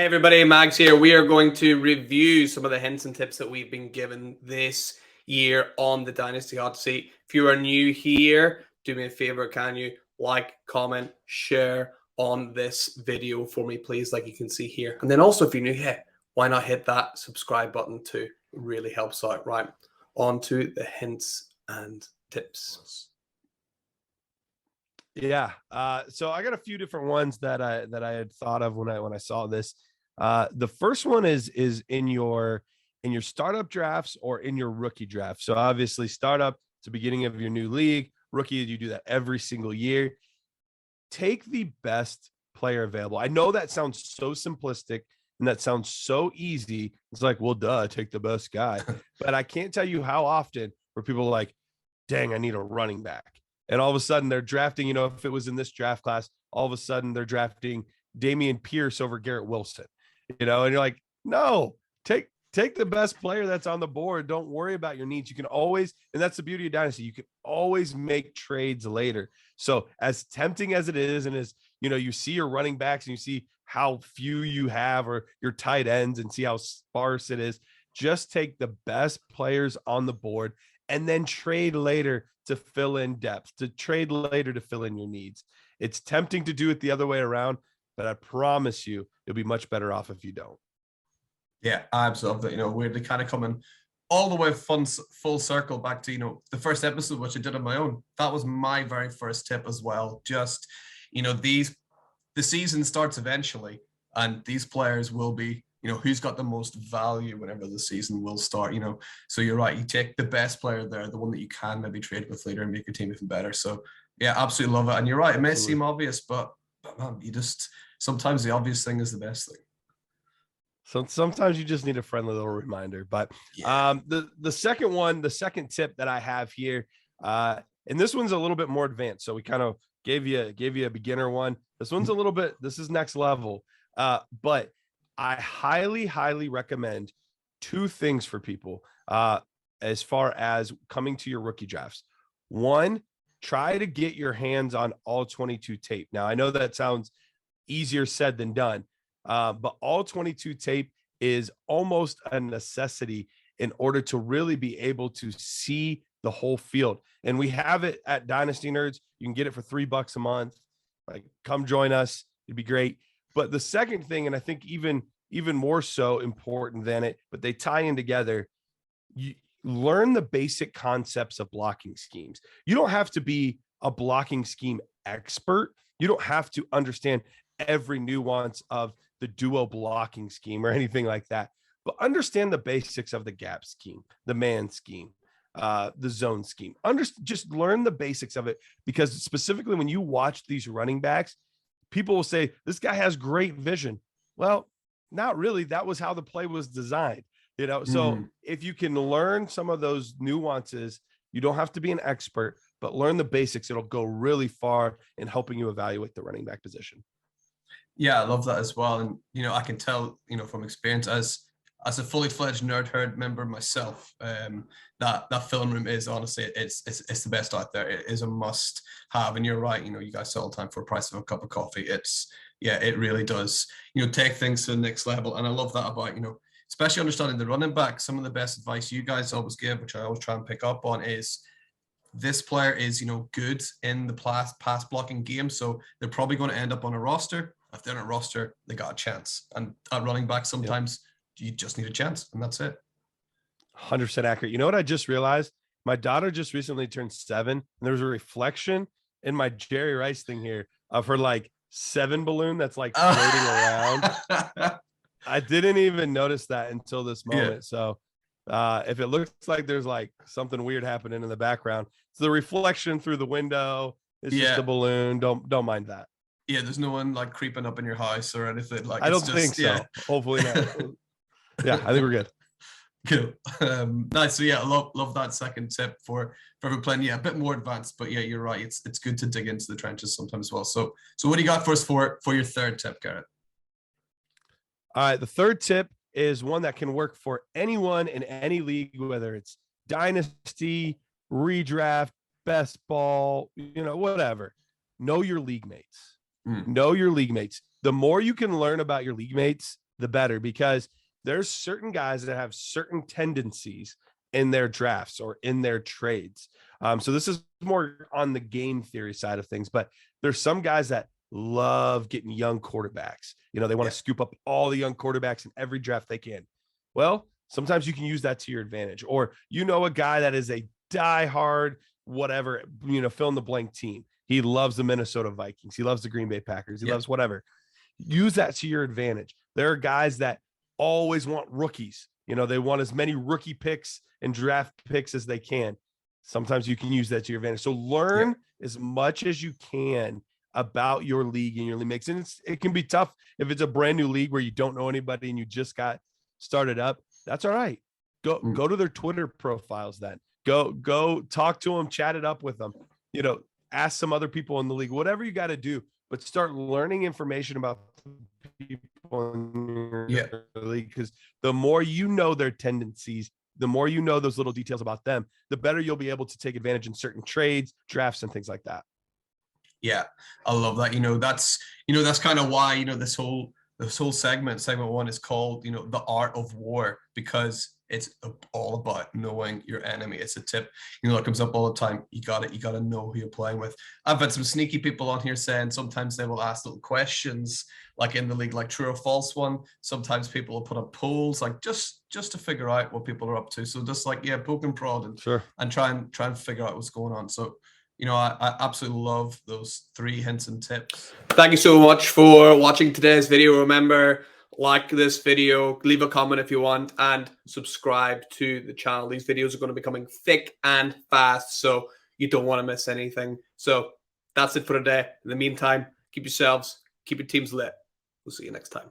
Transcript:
Hey everybody, Mags here. We are going to review some of the hints and tips that we've been given this year on the Dynasty Hot Seat. If you are new here, do me a favor, can you like, comment, share on this video for me, please, like you can see here. And then also, if you're new here, why not hit that subscribe button too? It really helps out. Right, on to the hints and tips. Yeah. So I got a few different ones that I had thought of when I saw this. The first one is in your startup drafts or in your rookie draft. So obviously startup, it's the beginning of your new league. Rookie, you do that every single year. Take the best player available. I know that sounds so simplistic and that sounds so easy. It's like, well, duh, take the best guy. But I can't tell you how often where people are like, dang, I need a running back. And all of a sudden they're drafting, if it was in this draft class, all of a sudden they're drafting Dameon Pierce over Garrett Wilson, and you're like, no, take the best player that's on the board. Don't worry about your needs. You can always, and that's the beauty of Dynasty, you can always make trades later. So as tempting as it is, and as, you see your running backs and you see how few you have or your tight ends and see how sparse it is, just take the best players on the board and then trade later to fill in depth, to trade later to fill in your needs. It's tempting to do it the other way around, but I promise you, you'll be much better off if you don't. Yeah, absolutely. We're kind of coming all the way full circle back to, the first episode, which I did on my own. That was my very first tip as well. Just, the season starts eventually, and these players will be, who's got the most value whenever the season will start, So you're right. You take the best player there, the one that you can maybe trade with later and make your team even better. So yeah, absolutely love it. And you're right. It may seem obvious, but man, sometimes the obvious thing is the best thing. So sometimes you just need a friendly little reminder. But yeah. The second tip that I have here, and this one's a little bit more advanced. So we kind of gave you a beginner one. This one's this is next level. But I highly, highly recommend two things for people as far as coming to your rookie drafts. One, try to get your hands on all 22 tape. Now, I know that sounds easier said than done, but all 22 tape is almost a necessity in order to really be able to see the whole field. And we have it at Dynasty Nerds. You can get it for $3 a month. Like, come join us. It'd be great. But the second thing, and I think even more so important than it, but they tie in together, you learn the basic concepts of blocking schemes. You don't have to be a blocking scheme expert. You don't have to understand every nuance of the duo blocking scheme or anything like that, but understand the basics of the gap scheme, the man scheme, the zone scheme. Just learn the basics of it, because specifically when you watch these running backs, people will say, this guy has great vision. Well, not really. That was how the play was designed, So if you can learn some of those nuances, you don't have to be an expert, but learn the basics. It'll go really far in helping you evaluate the running back position. Yeah, I love that as well. And, I can tell, from experience as a fully fledged Nerd Herd member myself, that film room is honestly, it's the best out there. It is a must have. And you're right, you guys sell all the time for the price of a cup of coffee. It really does, take things to the next level. And I love that about, especially understanding the running back. Some of the best advice you guys always give, which I always try and pick up on, is this player is, good in the pass blocking game. So they're probably going to end up on a roster. If they're on a roster, they got a chance. And at running back, sometimes you just need a chance, and that's it. 100% accurate. You know what I just realized? My daughter just recently turned 7, and there was a reflection in my Jerry Rice thing here of her 7 balloon that's floating around. I didn't even notice that until this moment. Yeah. So if it looks like there's something weird happening in the background, it's the reflection through the window. It's just a balloon. Don't mind that. Yeah, there's no one creeping up in your house or anything. I don't think so. Yeah. Hopefully not. Yeah, I think we're good. Cool. Nice. So yeah, I love that second tip for everyone playing. Yeah, a bit more advanced, but yeah, you're right. It's good to dig into the trenches sometimes as well. So what do you got for us for your third tip, Garrett? All right, the third tip is one that can work for anyone in any league, whether it's Dynasty, redraft, best ball, whatever. Know your league mates. Know your league mates. The more you can learn about your league mates, the better, because there's certain guys that have certain tendencies in their drafts or in their trades. So this is more on the game theory side of things, but there's some guys that love getting young quarterbacks. You know, they want to scoop up all the young quarterbacks in every draft they can. Well, sometimes you can use that to your advantage. Or, you know, a guy that is a diehard, whatever, you know, fill in the blank team. He loves the Minnesota Vikings. He loves the Green Bay Packers. He loves whatever. Use that to your advantage. There are guys that always want rookies. You know, they want as many rookie picks and draft picks as they can. Sometimes you can use that to your advantage. So learn as much as you can about your league and your league makes. And it can be tough if it's a brand new league where you don't know anybody and you just got started up. That's all right. Go to their Twitter profiles then. Go talk to them, chat it up with them. You know, ask some other people in the league, whatever you got to do, but start learning information about people in your league, because the more you know their tendencies, the more you know those little details about them, the better you'll be able to take advantage in certain trades, drafts, and things like that. Yeah, I love that. That's kind of why, this whole segment 1 is called, the art of war, because it's all about knowing your enemy. It's a tip, that comes up all the time. You got to know who you're playing with. I've had some sneaky people on here saying sometimes they will ask little questions, like in the league, like true or false one. Sometimes people will put up polls, like just to figure out what people are up to. So just like, poke and prod and try and figure out what's going on. So, I absolutely love those 3 hints and tips. Thank you so much for watching today's video. Remember, like this video, leave a comment if you want, and subscribe to the channel. These videos are going to be coming thick and fast, so you don't want to miss anything. So that's it for today. In the meantime, keep yourselves, keep your teams lit. We'll see you next time.